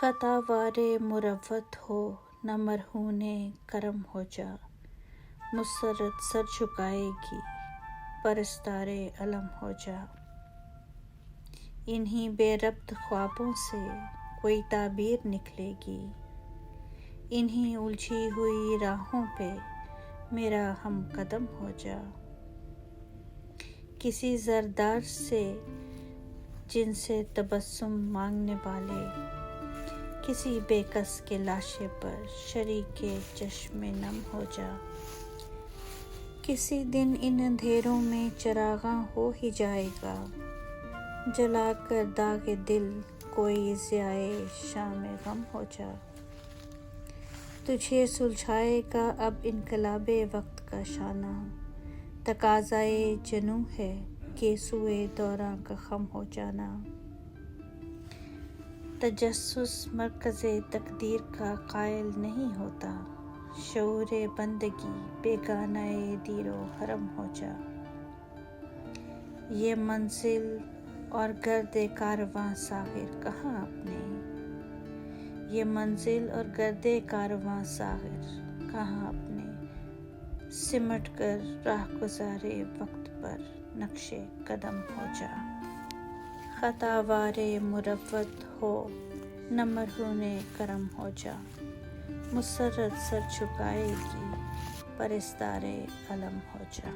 خطا وارے مروت ہو نہ مرہون کرم ہو جا، مسرت سر جھکائے گی پرستار علم ہو جا۔ انہی بے ربط خوابوں سے کوئی تعبیر نکلے گی، انہی الجھی ہوئی راہوں پہ میرا ہم قدم ہو جا۔ کسی زردار سے جن سے تبسم مانگنے والے، کسی بے کس کے لاشے پر شریک چشم نم ہو جا۔ کسی دن ان اندھیروں میں چراغاں ہو ہی جائے گا، جلا کر داغ دل کوئی ضیائے شام غم ہو جا۔ تجھے سلجھائے گا اب انقلاب وقت کا شانہ، تقاضائے جنوں ہے کہ سوئے دوراں کا خم ہو جانا۔ تجسس مرکز تقدیر کا قائل نہیں ہوتا، شعور بندگی بیگانہ دیر و حرم ہو جا۔ یہ منزل اور گرد کارواں ساغر کہاں اپنے، یہ منزل اور گرد کارواں ساغر کہاں اپنے، سمٹ کر راہ گزارے وقت پر نقش قدم ہو جا۔ خطا وارے مروت ہو نہ مرہون کرم ہو جا، مسرت سر جھکائے گی پرستار علم ہو جا۔